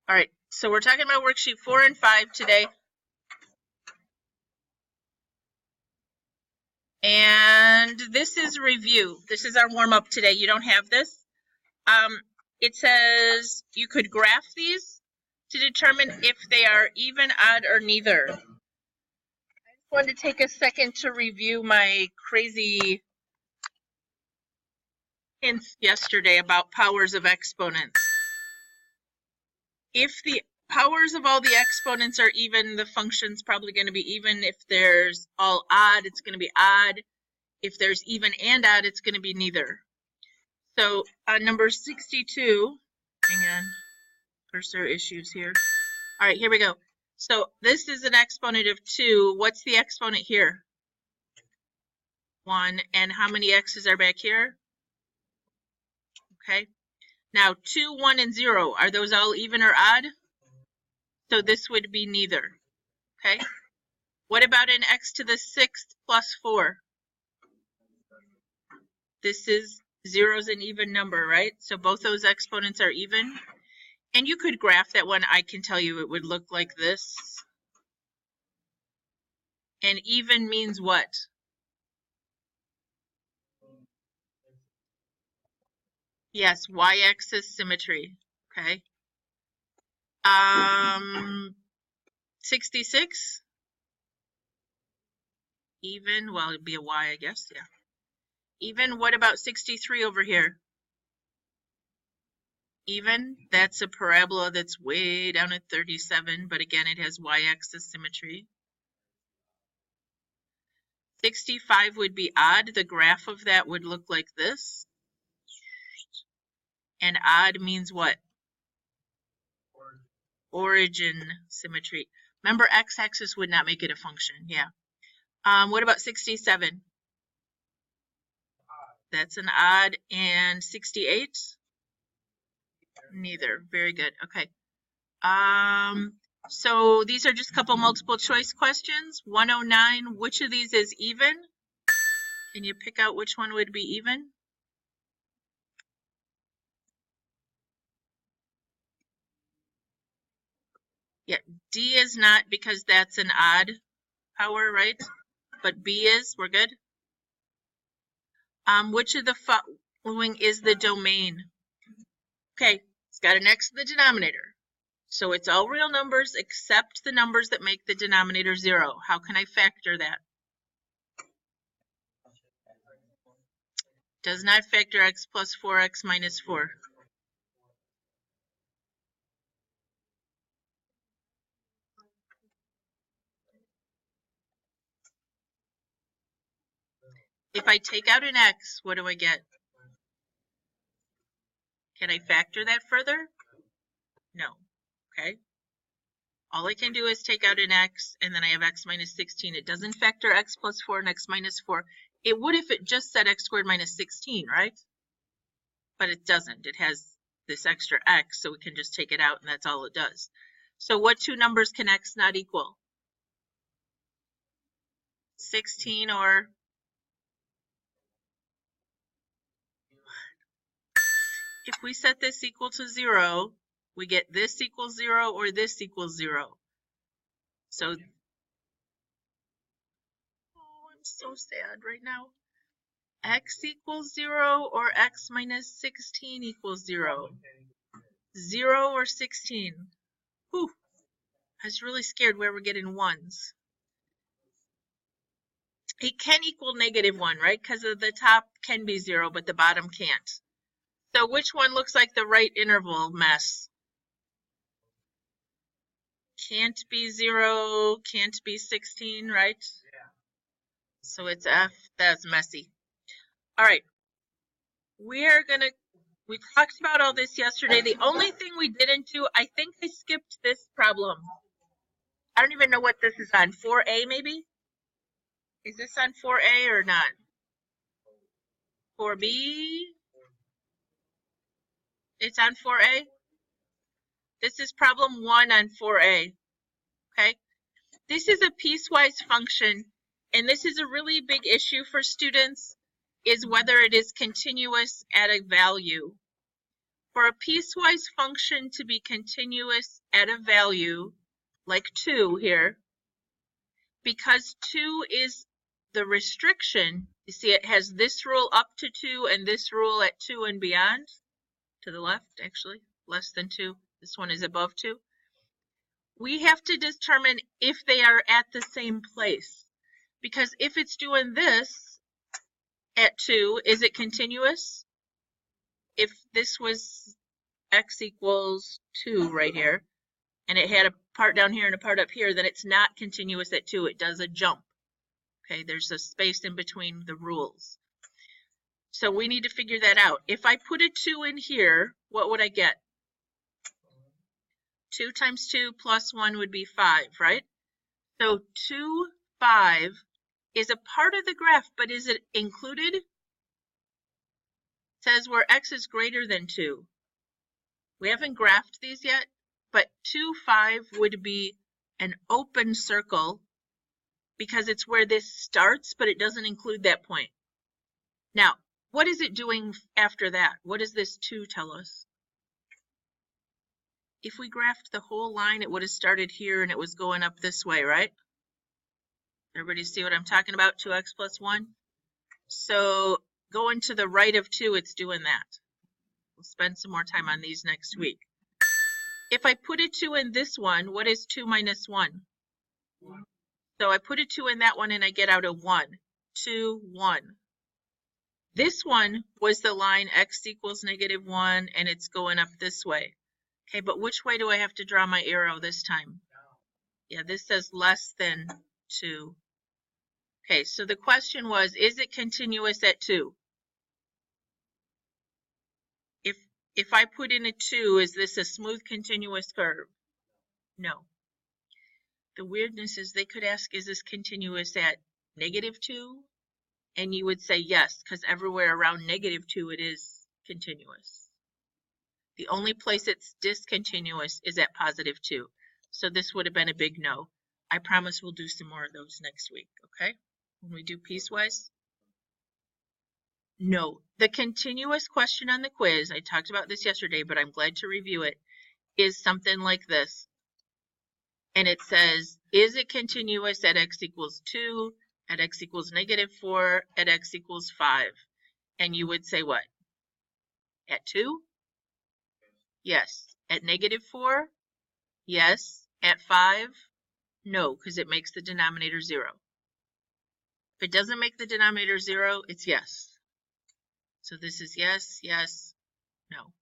All right, so we're talking about worksheet 4 and 5 today. And this is review. This is our warm-up today. You don't have this. It says you could graph these to determine if they are even, odd, or neither. I just wanted to take a second to review my crazy hints yesterday about powers of exponents. If the powers of all the exponents are even, the function's probably going to be even. If there's all odd, it's going to be odd. If there's even and odd, it's going to be neither. So number 62, hang on, cursor issues here. All right, here we go. So this is an exponent of 2. What's the exponent here? 1. And how many x's are back here? Okay. Now 2, 1, and 0, are those all even or odd? So this would be neither. Okay. What about an x to the 6th plus 4? This is 0's an even number, right? So both those exponents are even. And you could graph that one. I can tell you it would look like this. And even means what? Yes, y-axis symmetry. Okay. 66? Even, well, it'd be a y, I guess, yeah. Even, what about 63 over here? Even, that's a parabola that's way down at 37, but again, it has y-axis symmetry. 65 would be odd. The graph of that would look like this. And odd means what? Origin symmetry. Remember, x-axis would not make it a function, yeah. What about 67? That's an odd. And 68? Neither. Very good. Okay. So these are just a couple multiple choice questions. 109, which of these is even? Can you pick out which one would be even? Yeah, D is not, because that's an odd power, right? But B is, we're good. Which of the following is the domain? Okay, it's got an x in the denominator. So it's all real numbers except the numbers that make the denominator 0. How can I factor that? Does not factor x plus 4x minus 4. If I take out an x, what do I get? Can I factor that further? No. Okay. All I can do is take out an x, and then I have x minus 16. It doesn't factor x plus 4 and x minus 4. It would if it just said x squared minus 16, right? But it doesn't. It has this extra x, so we can just take it out, and that's all it does. So what two numbers can x not equal? 16 or... If we set this equal to 0, we get this equals 0 or this equals 0. So, oh, I'm so sad right now. X equals 0 or x minus 16 equals 0. 0 or 16. Whew. I was really scared where we're getting ones. It can equal -1, right? Because the top can be 0, but the bottom can't. So which one looks like the right interval mess? Can't be 0, can't be 16, right? Yeah. So it's F. That's messy. All right. We talked about all this yesterday. The only thing we didn't do, I think I skipped this problem. I don't even know what this is on. 4A maybe? Is this on 4A or not? 4B? It's on 4A? This is problem 1 on 4A. Okay? This is a piecewise function, and this is a really big issue for students, is whether it is continuous at a value. For a piecewise function to be continuous at a value like 2 here, because 2 is the restriction, you see it has this rule up to 2 and this rule at 2 and beyond, to the left actually, less than 2. This one is above 2. We have to determine if they are at the same place. Because if it's doing this at 2, is it continuous? If this was x equals 2 right here, and it had a part down here and a part up here, then it's not continuous at 2. It does a jump. Okay, there's a space in between the rules. So we need to figure that out. If I put a 2 in here, what would I get? 2 times 2 plus 1 would be 5, right? So 2, 5 is a part of the graph, but is it included? It says where x is greater than 2. We haven't graphed these yet, but 2, 5 would be an open circle because it's where this starts, but it doesn't include that point. Now, what is it doing after that? What does this 2 tell us? If we graphed the whole line, it would have started here and it was going up this way, right? Everybody see what I'm talking about? 2x plus 1. So going to the right of 2, it's doing that. We'll spend some more time on these next week. If I put a 2 in this one, what is 2 minus 1? 1. So I put a 2 in that one and I get out a 1. 2, 1. This one was the line x equals -1 and it's going up this way. Okay, but which way do I have to draw my arrow this time? Yeah, this says less than 2. Okay, so the question was, is it continuous at 2? If I put in a 2, is this a smooth continuous curve? No. The weirdness is they could ask, is this continuous at -2? And you would say yes, because everywhere around -2 it is continuous. The only place it's discontinuous is at +2. So this would have been a big no. I promise we'll do some more of those next week, okay? When we do piecewise. No, the continuous question on the quiz, I talked about this yesterday, but I'm glad to review it, is something like this. And it says, is it continuous at x equals 2, at x equals -4, at x equals 5? And you would say what? At 2? Yes. At -4? Yes. At 5? No, because it makes the denominator 0. If it doesn't make the denominator 0, it's yes. So this is yes, yes, no.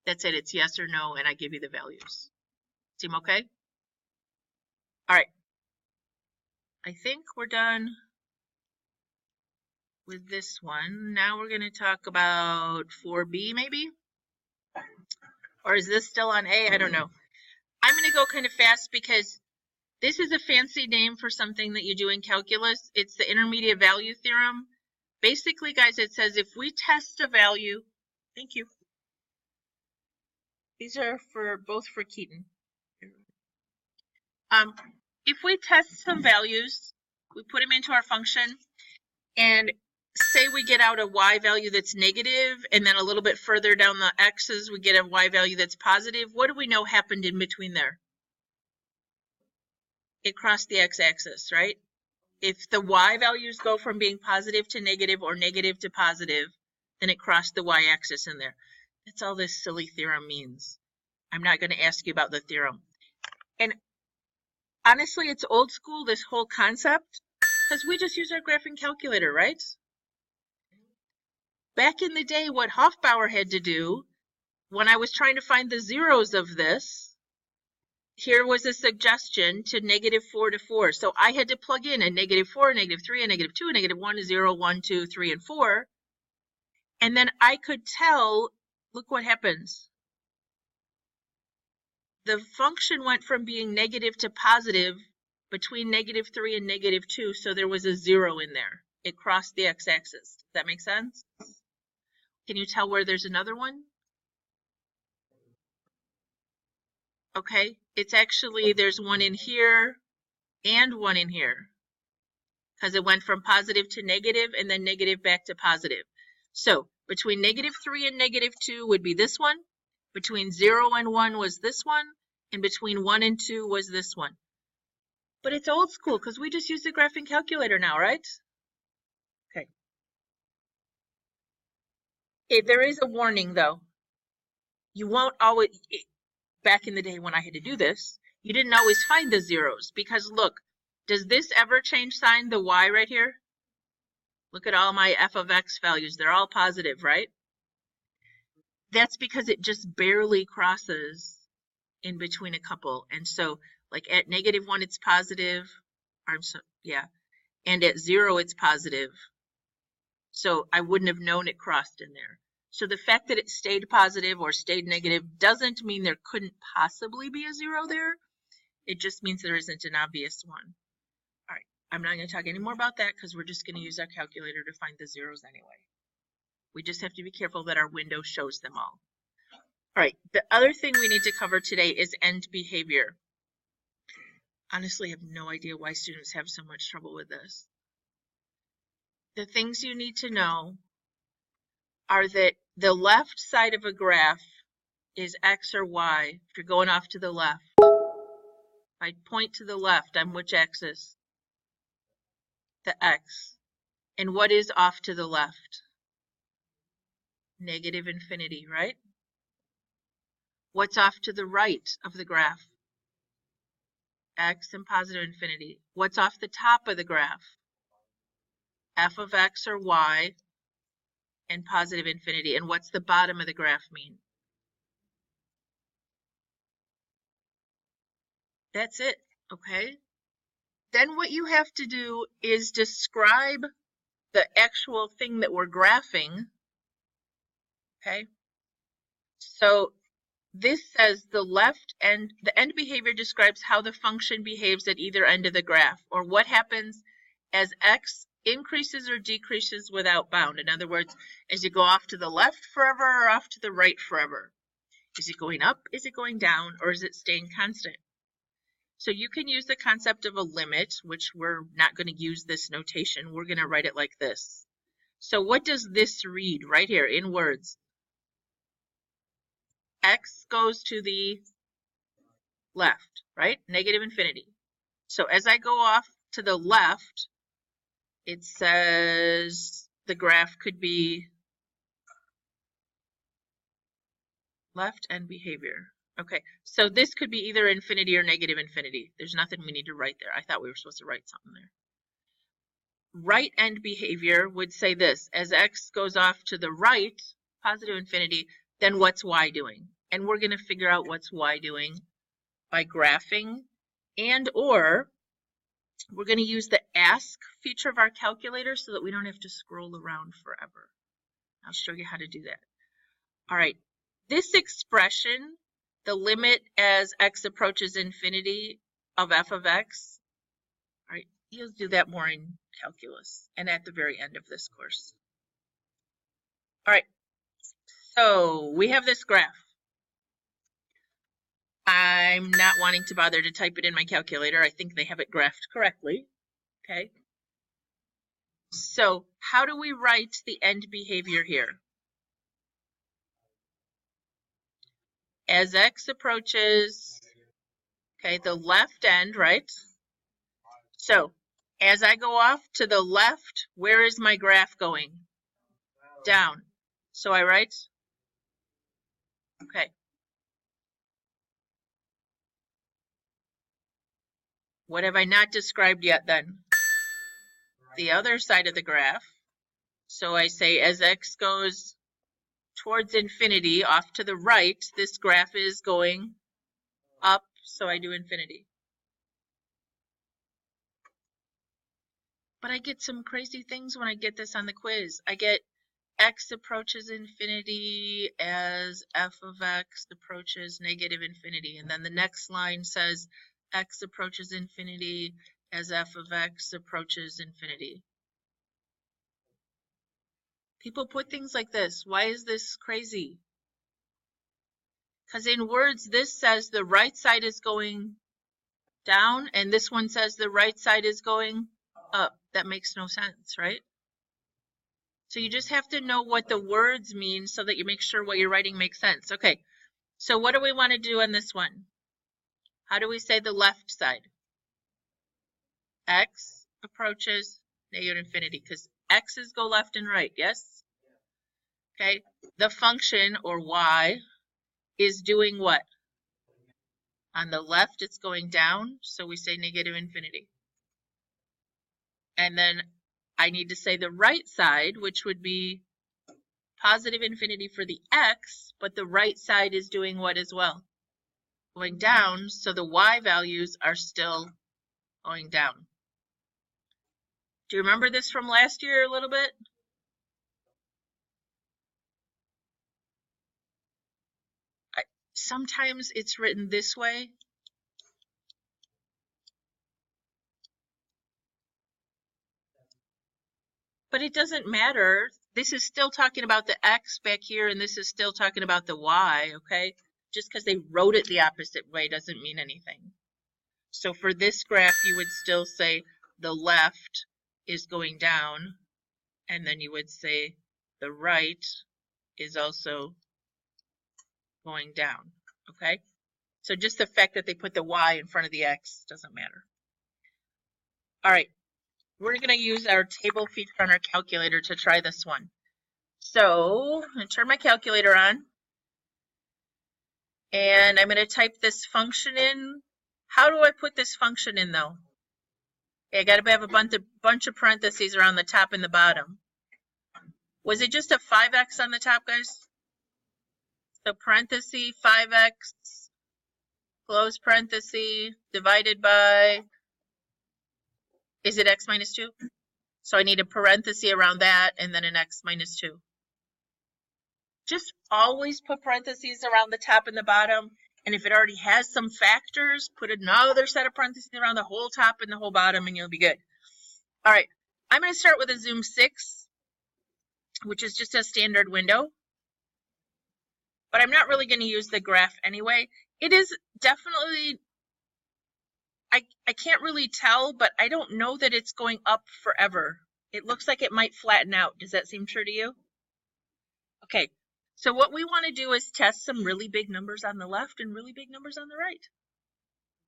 That's it. It's yes or no, and I give you the values. Seem okay? All right. I think we're done with this one. Now we're going to talk about 4B maybe? Or is this still on A? I don't know. I'm going to go kind of fast because this is a fancy name for something that you do in calculus. It's the intermediate value theorem. Basically, guys, it says if we test a value, thank you. These are both for Keaton. If we test some values, we put them into our function, and say we get out a y value that's negative, and then a little bit further down the x's, we get a y value that's positive. What do we know happened in between there? It crossed the x-axis, right? If the y values go from being positive to negative or negative to positive, then it crossed the y-axis in there. That's all this silly theorem means. I'm not going to ask you about the theorem. And honestly, it's old school, this whole concept, because we just use our graphing calculator, right? Back in the day, what Hofbauer had to do, when I was trying to find the zeros of this, here was a suggestion to -4 to 4. So I had to plug in a -4, a -3, a -2, a -1, a 0, 1, 2, 3, and 4. And then I could tell, look what happens. The function went from being negative to positive between -3 and -2, so there was a 0 in there. It crossed the x-axis. Does that make sense? Can you tell where there's another one? Okay, it's actually, there's one in here and one in here, because it went from positive to negative and then negative back to positive. So between -3 and -2 would be this one, Between 0 and 1 was this one, and between 1 and 2 was this one. But it's old school because we just use the graphing calculator now, right? Okay. There is a warning though. You won't always, back in the day when I had to do this, you didn't always find the zeros because look, does this ever change sign, the y right here? Look at all my f of x values. They're all positive, right? That's because it just barely crosses in between a couple. And so like at -1, it's positive. And at 0, it's positive. So I wouldn't have known it crossed in there. So the fact that it stayed positive or stayed negative doesn't mean there couldn't possibly be a 0 there. It just means there isn't an obvious one. All right, I'm not going to talk any more about that because we're just going to use our calculator to find the zeros anyway. We just have to be careful that our window shows them all. All right, the other thing we need to cover today is end behavior. Honestly, I have no idea why students have so much trouble with this. The things you need to know are that the left side of a graph is x or y. If you're going off to the left, if I point to the left, I'm which axis? The x. And what is off to the left? -infinity, right? What's off to the right of the graph? X and positive infinity. What's off the top of the graph? F of x or y and positive infinity. And what's the bottom of the graph mean? That's it, okay? Then what you have to do is describe the actual thing that we're graphing, okay? So this says the end behavior describes how the function behaves at either end of the graph, or what happens as x increases or decreases without bound. In other words, as you go off to the left forever or off to the right forever. Is it going up, is it going down, or is it staying constant? So you can use the concept of a limit, which we're not going to use this notation. We're going to write it like this. So what does this read right here in words? X goes to the left, right? -infinity. So as I go off to the left, it says the graph could be left end behavior. Okay, so this could be either infinity or -infinity. There's nothing we need to write there. I thought we were supposed to write something there. Right end behavior would say this: as x goes off to the right, positive infinity, then what's y doing? And we're going to figure out what's y doing by graphing, and or we're going to use the ask feature of our calculator so that we don't have to scroll around forever. I'll show you how to do that. All right, this expression, the limit as x approaches infinity of f of x, all right, you'll do that more in calculus and at the very end of this course. All right, so we have this graph. I'm not wanting to bother to type it in my calculator. I think they have it graphed correctly, okay? So how do we write the end behavior here? As x approaches, okay, the left end, right? So as I go off to the left, where is my graph going? Down. So I write, okay. What have I not described yet then? The other side of the graph. So I say as x goes towards infinity off to the right, this graph is going up, so I do infinity. But I get some crazy things when I get this on the quiz. I get x approaches infinity as f of x approaches -infinity. And then the next line says x approaches infinity as f of x approaches infinity. People put things like this. Why is this crazy? Because in words, this says the right side is going down, and this one says the right side is going up. That makes no sense, right? So you just have to know what the words mean so that you make sure what you're writing makes sense. Okay, So what do we want to do on this one? How do we say the left side? X approaches negative infinity because x's go left and right, yes? Okay, the function, or y, is doing what? On the left, it's going down, so we say negative infinity. And then I need to say the right side, which would be positive infinity for the x, but the right side is doing what as well? Going down, so the y values are still going down. Do you remember this from last year a little bit? Sometimes it's written this way. But it doesn't matter. This is still talking about the x back here, and this is still talking about the y, okay? Just because they wrote it the opposite way doesn't mean anything. So for this graph, you would still say the left is going down, and then you would say the right is also going down, okay? So just the fact that they put the y in front of the x doesn't matter. All right, we're going to use our table feature on our calculator to try this one. So I'm going to turn my calculator on, and I'm going to type this function in. How do I put this function in, though? Okay, I got to have a bunch of parentheses around the top and the bottom. Was it just a 5x on the top, guys? So parenthesis 5x, close parenthesis, divided by, is it x minus 2? So I need a parenthesis around that and then an x minus 2. Just always put parentheses around the top and the bottom. And if it already has some factors, put another set of parentheses around the whole top and the whole bottom and you'll be good. All right, I'm going to start with a zoom 6, which is just a standard window. But I'm not really going to use the graph anyway. It is definitely, I can't really tell, but I don't know that it's going up forever. It looks like it might flatten out. Does that seem true to you? Okay, so what we want to do is test some really big numbers on the left and really big numbers on the right.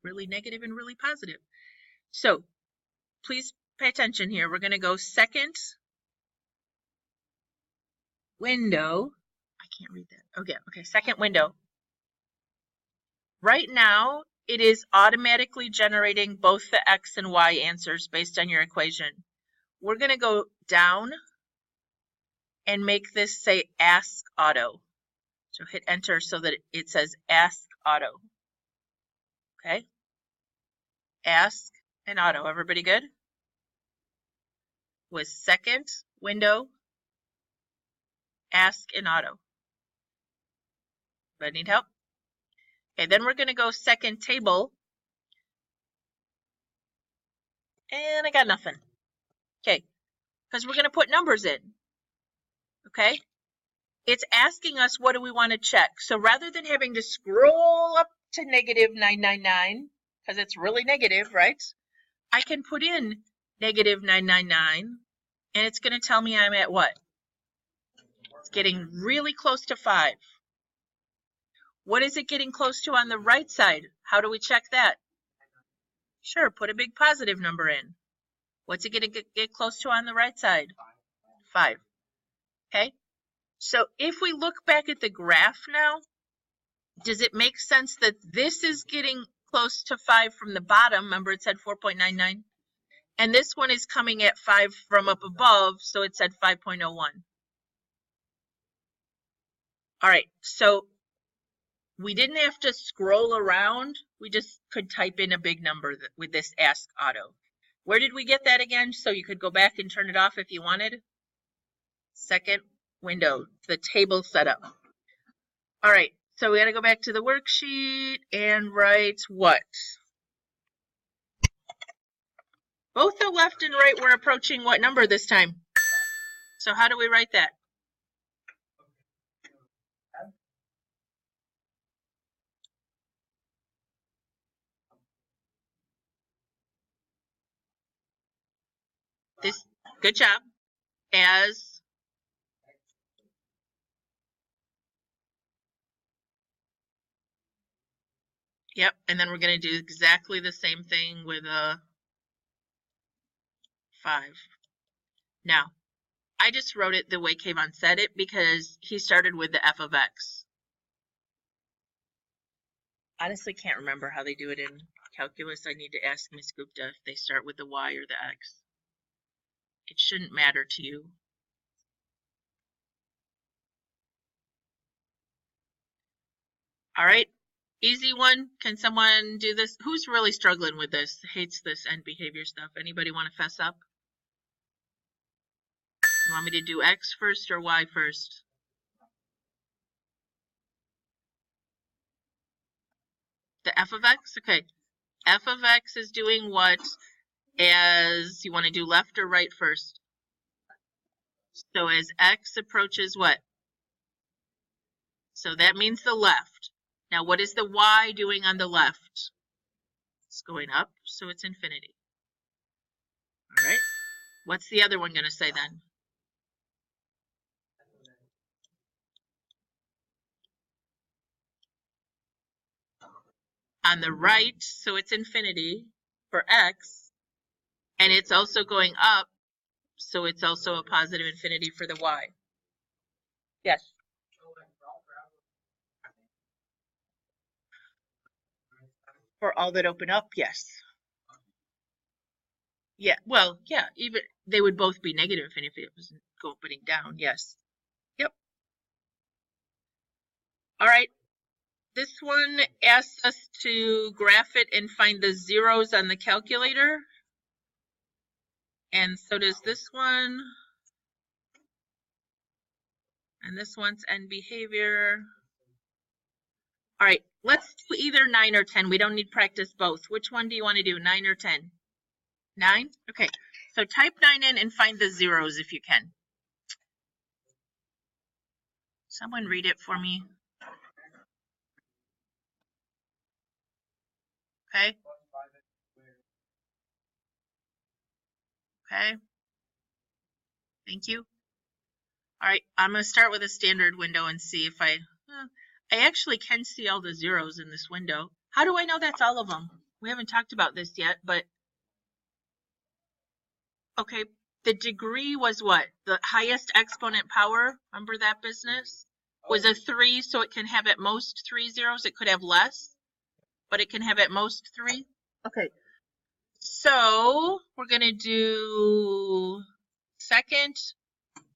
Really negative and really positive. So please pay attention here. We're going to go second window. I can't read that. Okay, second window. Right now, it is automatically generating both the x and y answers based on your equation. We're going to go down and make this say ask auto. So hit enter so that it says ask auto. Okay? Ask and auto. Everybody good? With second window, ask and auto. Anybody need help? Okay, then we're going to go second table. And I got nothing. Okay, because we're going to put numbers in. Okay? It's asking us what do we want to check. So rather than having to scroll up to negative 999, because it's really negative, right? I can put in negative 999, and it's going to tell me I'm at what? It's getting really close to 5. What is it getting close to on the right side? How do we check that? Sure, put a big positive number in. What's it going to get close to on the right side? 5. Okay? So if we look back at the graph now, does it make sense that this is getting close to 5 from the bottom? Remember it said 4.99? And this one is coming at 5 from up above, so it said 5.01. All right, so we didn't have to scroll around. We just could type in a big number with this ask auto. Where did we get that again? So you could go back and turn it off if you wanted. Second window, the table setup. All right, so we got to go back to the worksheet and write what? Both the left and right were approaching what number this time? So how do we write that? This, good job. As Yep, and then we're going to do exactly the same thing with a 5. Now, I just wrote it the way Kayvon said it because he started with the f of x. Honestly, can't remember how they do it in calculus. I need to ask Ms. Gupta if they start with the y or the x. It shouldn't matter to you. All right, easy one. Can someone do this? Who's really struggling with this? Hates this end behavior stuff. Anybody want to fess up? You want me to do x first or y first? The f of x? Okay. F of x is doing what as you want to do left or right first? So as x approaches what? So that means the left. Now what is the y doing on the left? It's going up, so it's infinity. All right. What's the other one going to say then? On the right, so it's infinity for x, and it's also going up, so it's also a positive infinity for the y. Yes. For all that open up, yes. Yeah, well, yeah, even they would both be negative infinity if it was opening down, yes. Yep. All right. This one asks us to graph it and find the zeros on the calculator. And so does this one. And this one's end behavior. All right, let's do either 9 or 10. We don't need practice both. Which one do you want to do, 9 or 10? 9? Okay, so type 9 in and find the zeros if you can. Someone read it for me. Okay. Okay. Thank you. All right, I'm going to start with a standard window and see if I actually can see all the zeros in this window. How do I know that's all of them? We haven't talked about this yet, but okay, the degree was what? The highest exponent power, remember that business? Was a 3, so it can have at most 3 zeros. It could have less, but it can have at most 3. Okay, so we're going to do second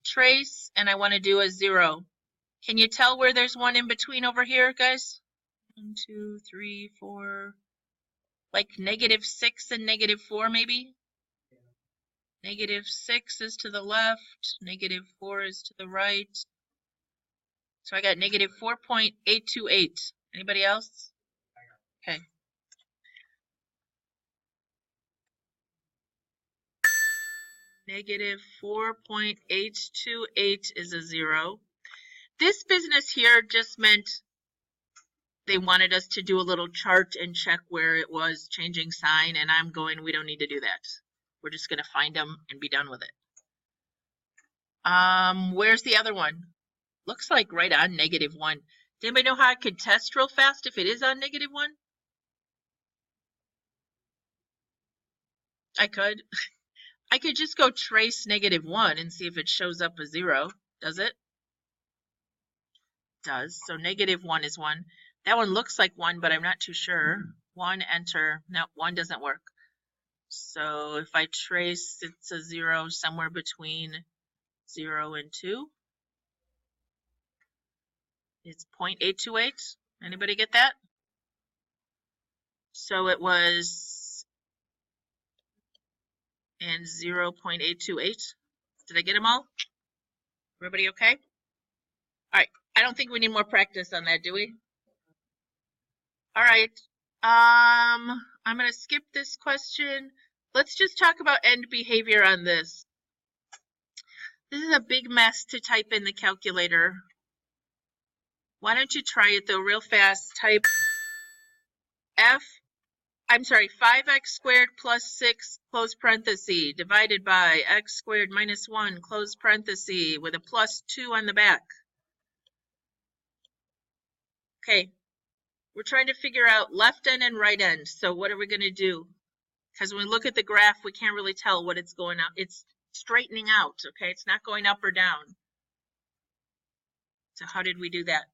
trace, and I want to do a 0. Can you tell where there's one in between over here, guys? 1, 2, 3, 4, like -6 and -4 maybe? -6 is to the left, -4 is to the right. So I got -4.828. Anybody else? Okay. -4.828 is a 0. This business here just meant they wanted us to do a little chart and check where it was changing sign, and I'm going, we don't need to do that. We're just going to find them and be done with it. Where's the other one? Looks like right on -1. Does anybody know how I could test real fast if it is on -1? I could. I could just go trace -1 and see if it shows up a 0. Does it? Does. So -1 is 1. That one looks like 1, but I'm not too sure. 1, enter. No, 1 doesn't work. So if I trace, it's a 0 somewhere between 0 and 2. It's 0.828. Anybody get that? So it was and 0.828. Did I get them all? Everybody okay? All right. I don't think we need more practice on that, do we? All right. I'm going to skip this question. Let's just talk about end behavior on this. This is a big mess to type in the calculator. Why don't you try it though real fast? Type 5x squared plus 6 close parenthesis divided by x squared minus 1 close parenthesis with a plus 2 on the back. Okay, we're trying to figure out left end and right end. So what are we going to do? Because when we look at the graph, we can't really tell what it's going out. It's straightening out, okay? It's not going up or down. So how did we do that?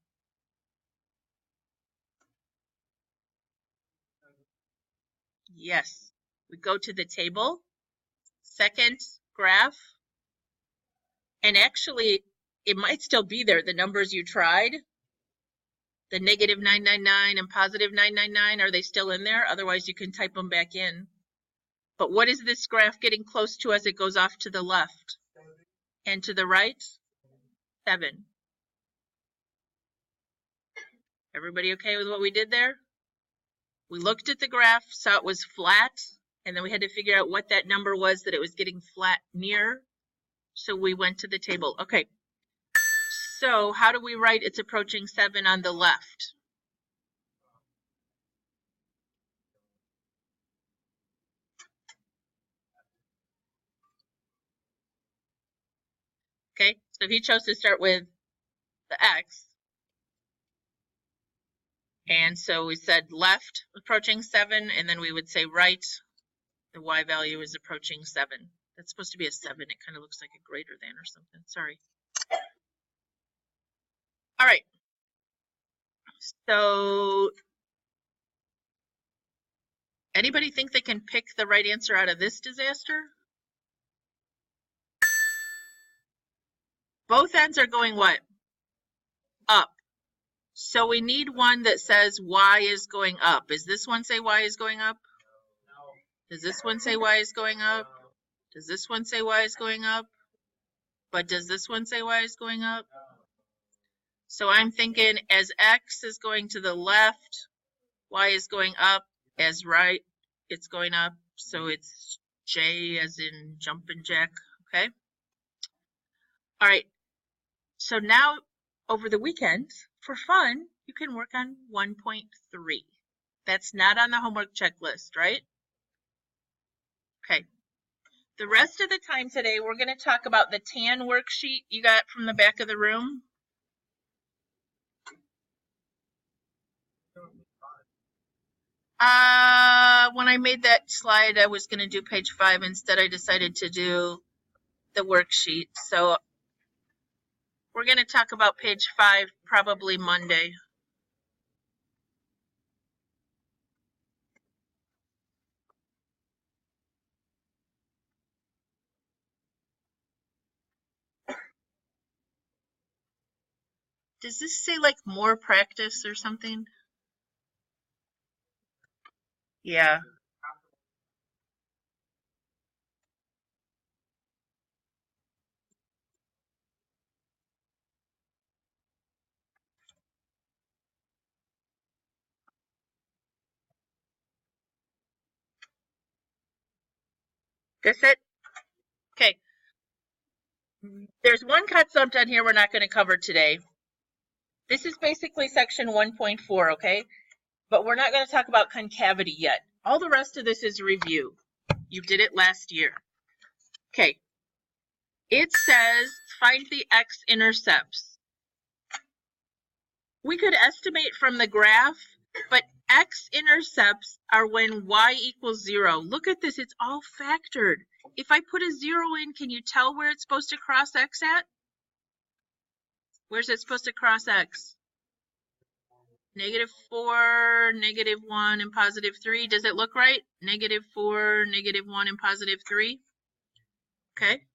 Yes, we go to the table, second graph, and actually it might still be there, the numbers you tried, the negative 999 and positive 999, are they still in there? Otherwise you can type them back in. But what is this graph getting close to as it goes off to the left? And to the right? 7. Everybody okay with what we did there? We looked at the graph, saw it was flat, and then we had to figure out what that number was that it was getting flat near. So we went to the table. Okay. So how do we write it's approaching 7 on the left? Okay, so he chose to start with the x. And so we said left approaching 7, and then we would say right, the y value is approaching 7. That's supposed to be a 7. It kind of looks like a greater than or something. Sorry. All right. So anybody think they can pick the right answer out of this disaster? Both ends are going what? Up. So we need one that says y is going up. Does this one say y is going up? Does this one say y is going up? Does this one say y is going up? But does this one say y is going up? So I'm thinking as x is going to the left, y is going up, as right, it's going up. So it's J as in jumping jack, okay? All right, so now over the weekend, for fun, you can work on 1.3. That's not on the homework checklist, right? Okay. The rest of the time today, we're going to talk about the TAN worksheet you got from the back of the room. When I made that slide, I was going to do page 5. Instead, I decided to do the worksheet. So we're going to talk about page 5 probably Monday. Does this say like more practice or something? Yeah. That's it? Okay. There's one concept on here we're not going to cover today. This is basically section 1.4, okay? But we're not going to talk about concavity yet. All the rest of this is review. You did it last year. Okay. It says find the x-intercepts. We could estimate from the graph, but x-intercepts are when y equals 0. Look at this. It's all factored. If I put a 0 in, can you tell where it's supposed to cross x at? Where's it supposed to cross x? -4, -1, and +3. Does it look right? -4, -1, and +3. Okay.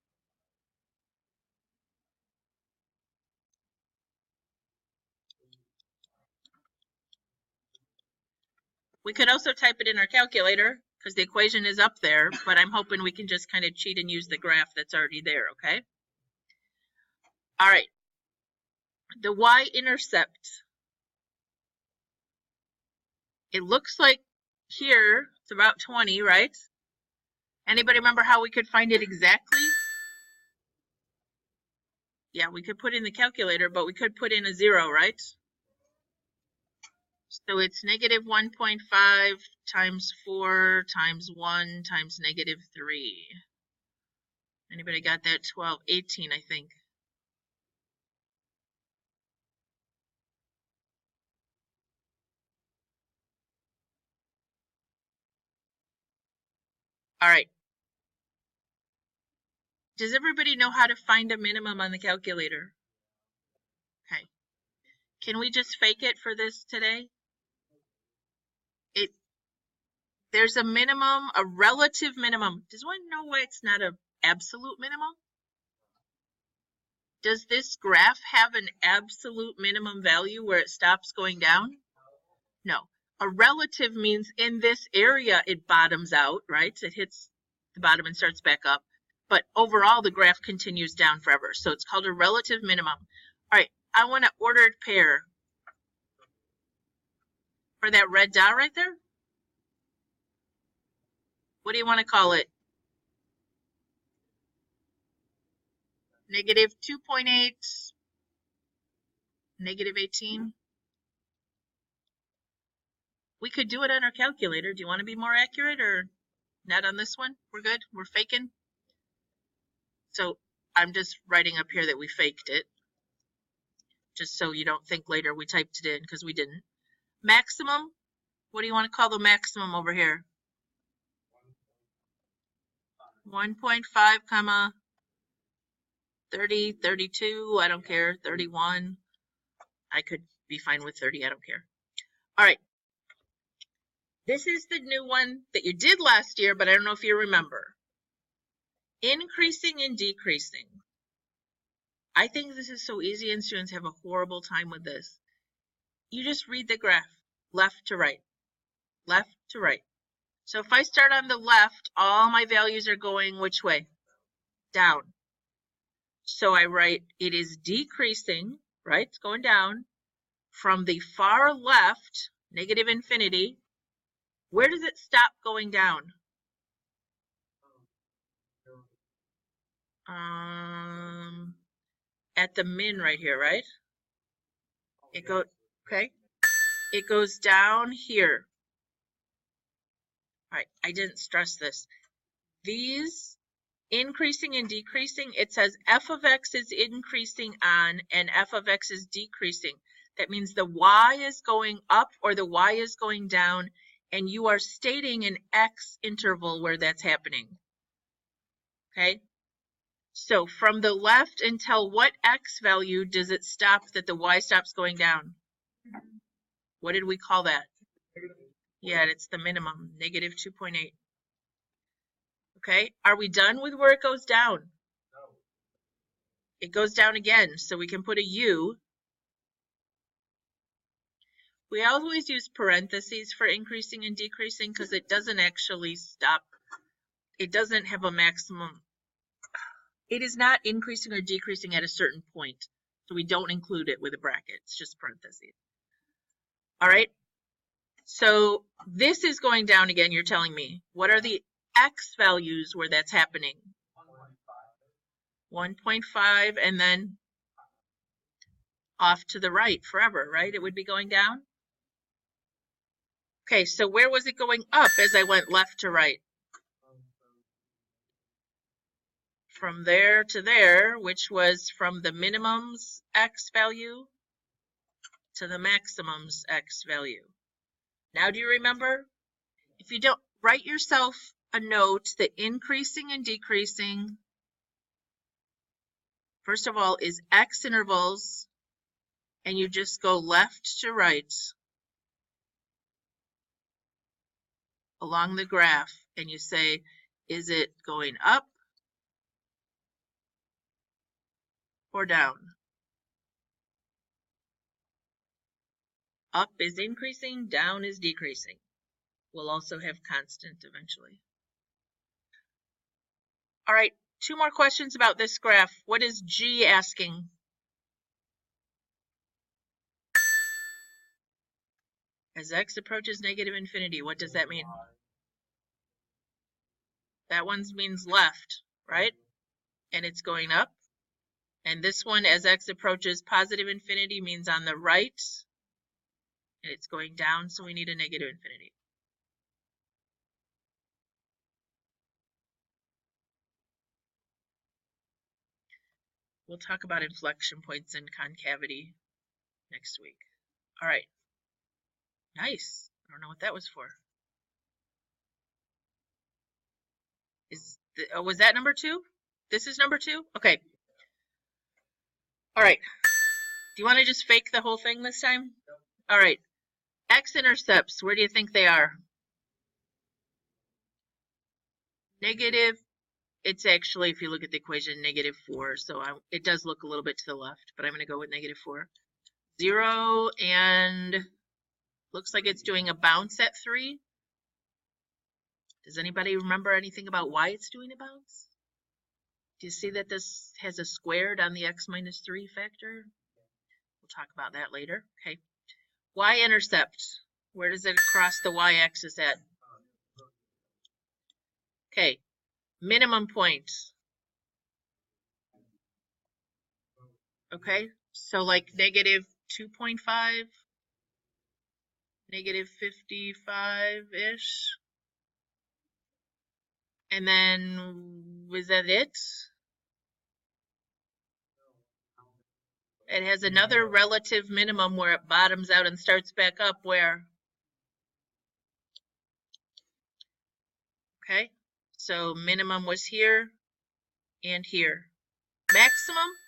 We could also type it in our calculator because the equation is up there, but I'm hoping we can just kind of cheat and use the graph that's already there, okay? All right. The y-intercept. It looks like here it's about 20, right? Anybody remember how we could find it exactly? Yeah, we could put in the calculator, but we could put in a 0, right? So it's -1.5 times 4 times 1 times -3. Anybody got that? 12, 18, I think. All right. Does everybody know how to find a minimum on the calculator? Okay. Can we just fake it for this today? There's a minimum, a relative minimum. Does one know why it's not an absolute minimum? Does this graph have an absolute minimum value where it stops going down? No. A relative means in this area it bottoms out, right? It hits the bottom and starts back up. But overall, the graph continues down forever. So it's called a relative minimum. All right, I want an ordered pair for that red dot right there. What do you want to call it? Negative 2.8, negative 18. We could do it on our calculator. Do you want to be more accurate or not on this one? We're good? We're faking? So I'm just writing up here that we faked it, just so you don't think later we typed it in, because we didn't. Maximum, what do you want to call the maximum over here? 1.5 comma 30, 32, I don't care, 31. I could be fine with 30, I don't care. All right. This is the new one that you did last year, but I don't know if you remember. Increasing and decreasing. I think this is so easy and students have a horrible time with this. You just read the graph, left to right, left to right. So if I start on the left, all my values are going which way? Down. So I write it is decreasing, right? It's going down from the far left, negative infinity. Where does it stop going down? At the min right here, right? It goes, okay. It goes down here. All right, I didn't stress this. These increasing and decreasing, it says f of x is increasing on and f of x is decreasing. That means the y is going up or the y is going down, and you are stating an x interval where that's happening. Okay? So from the left until what x value does it stop that the y stops going down? What did we call that? Yeah, it's the minimum, negative 2.8. Okay, are we done with where it goes down? No. It goes down again, so we can put a U. We always use parentheses for increasing and decreasing because it doesn't actually stop. It doesn't have a maximum. It is not increasing or decreasing at a certain point, so we don't include it with a bracket. It's just parentheses. All right, so this is going down again, you're telling me. What are the x values where that's happening? 1.5, and then off to the right forever, right? It would be going down. Okay, so where was it going up as I went left to right? From there to there, which was from the minimum's x value to the maximum's x value. Now do you remember? If you don't, write yourself a note that increasing and decreasing, first of all, is x intervals, and you just go left to right along the graph, and you say, is it going up or down? Up is increasing, down is decreasing. We'll also have constant eventually. All right, 2 more questions about this graph. What is G asking? As x approaches negative infinity, what does that mean? That one means left, right? And it's going up. And this one, as x approaches positive infinity, means on the right. And it's going down, so we need a negative infinity. We'll talk about inflection points and concavity next week. All right. Nice. I don't know what that was for. Was that number 2? This is number 2? Okay. All right. Do you want to just fake the whole thing this time? All right. X-intercepts, where do you think they are? Negative. It's actually, if you look at the equation, -4. So it does look a little bit to the left, but I'm going to go with -4. 0, and looks like it's doing a bounce at 3. Does anybody remember anything about why it's doing a bounce? Do you see that this has a squared on the x minus 3 factor? We'll talk about that later. Okay. Y-intercept. Where does it cross the y-axis at? Okay. Minimum point. Okay. So like -2.5, -55-ish. And then, was that it? It has another relative minimum where it bottoms out and starts back up where? Okay, so minimum was here and here. Maximum?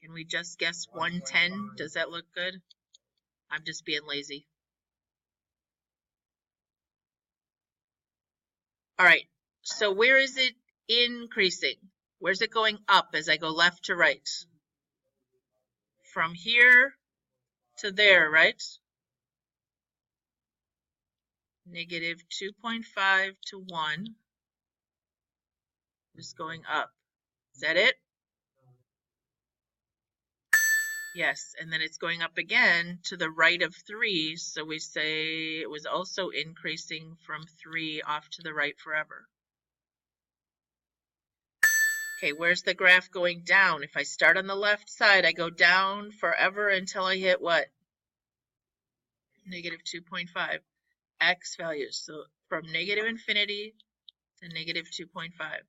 Can we just guess 110? Does that look good? I'm just being lazy. All right, so where is it increasing? Where's it going up as I go left to right? From here to there, right? -2.5 to 1. Just going up. Is that it? Yes, and then it's going up again to the right of 3, so we say it was also increasing from 3 off to the right forever. Okay, where's the graph going down? If I start on the left side, I go down forever until I hit what? -2.5. X values, so from -infinity to -2.5.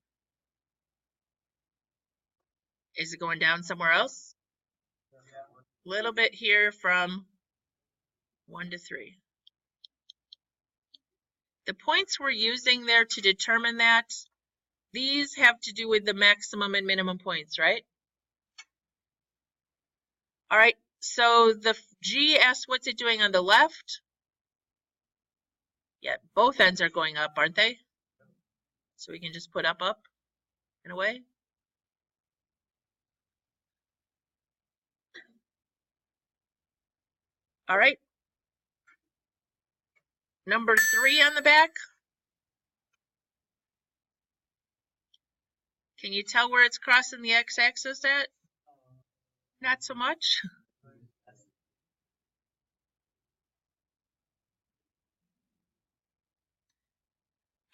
Is it going down somewhere else? A little bit here from 1 to 3. The points we're using there to determine that, these have to do with the maximum and minimum points, right? All right, so the GS, what's it doing on the left? Yeah, both ends are going up, aren't they? So we can just put up in a way. All right. Number 3 on the back. Can you tell where it's crossing the x-axis at? Not so much.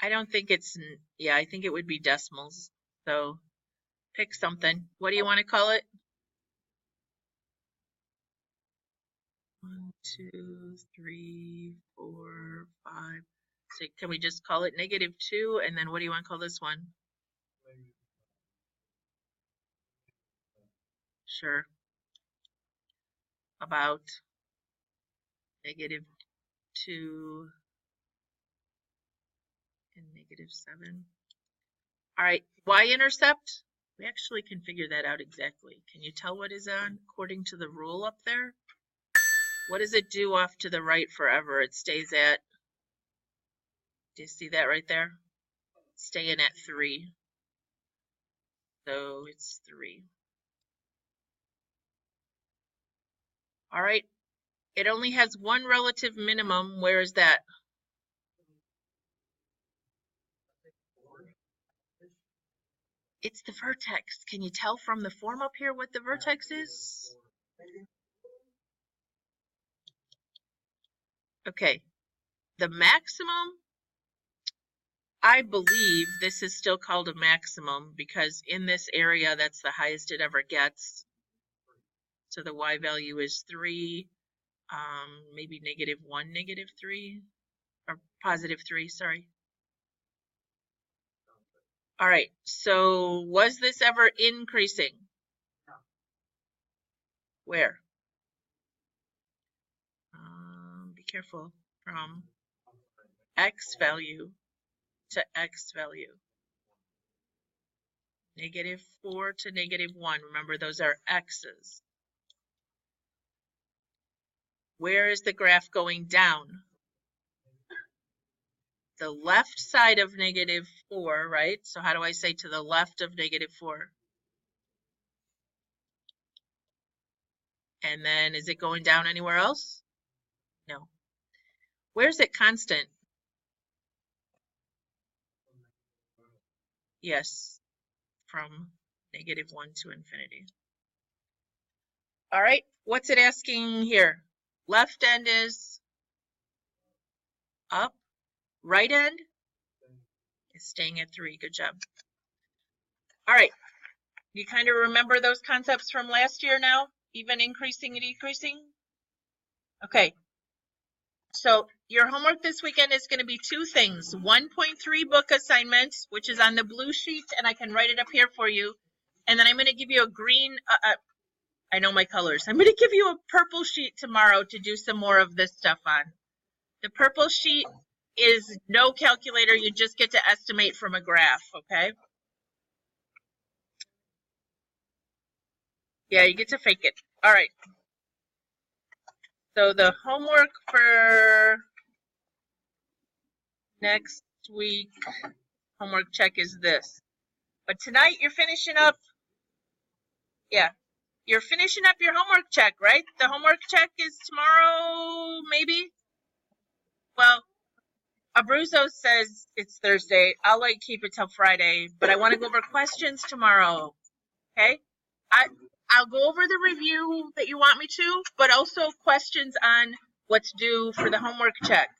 I don't think it's, yeah, I think it would be decimals. So pick something. What do you want to call it? 1, 2, 3, 4, 5. So can we just call it -2? And then what do you want to call this one? Sure. About -2 and -7. All right, y-intercept. We actually can figure that out exactly. Can you tell what is on according to the rule up there? What does it do off to the right forever? It stays at, do you see that right there? Staying at 3. So it's 3. All right. It only has one relative minimum. Where is that? It's the vertex. Can you tell from the form up here what the vertex is? Okay. The maximum, I believe this is still called a maximum because in this area, that's the highest it ever gets. So the y value is 3, maybe -1, -3, or +3, sorry. All right, so was this ever increasing? Where? Be careful. From x value to x value? -4 to -1. Remember, those are x's. Where is the graph going down? The left side of -4, right? So how do I say to the left of -4? And then is it going down anywhere else? No. Where's it constant? Yes, from -1 to infinity. All right, what's it asking here? Left end is up. Right end is staying at 3. Good job. All right, you kind of remember those concepts from last year now? Even, increasing, and decreasing? Okay. So your homework this weekend is going to be 2 things. 1.3 book assignment, which is on the blue sheet, and I can write it up here for you. And then I'm going to give you a green, I know my colors. I'm going to give you a purple sheet tomorrow to do some more of this stuff on. The purple sheet is no calculator. You just get to estimate from a graph, okay? Yeah, you get to fake it. All right. So the homework for next week, homework check is this. But tonight you're finishing up, yeah, you're finishing up your homework check, right? The homework check is tomorrow, maybe? Well, Abruzzo says it's Thursday. I'll keep it till Friday, but I want to go over questions tomorrow, okay? I'll go over the review that you want me to, but also questions on what's due for the homework check.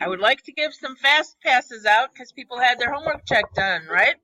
I would like to give some fast passes out because people had their homework check done, right?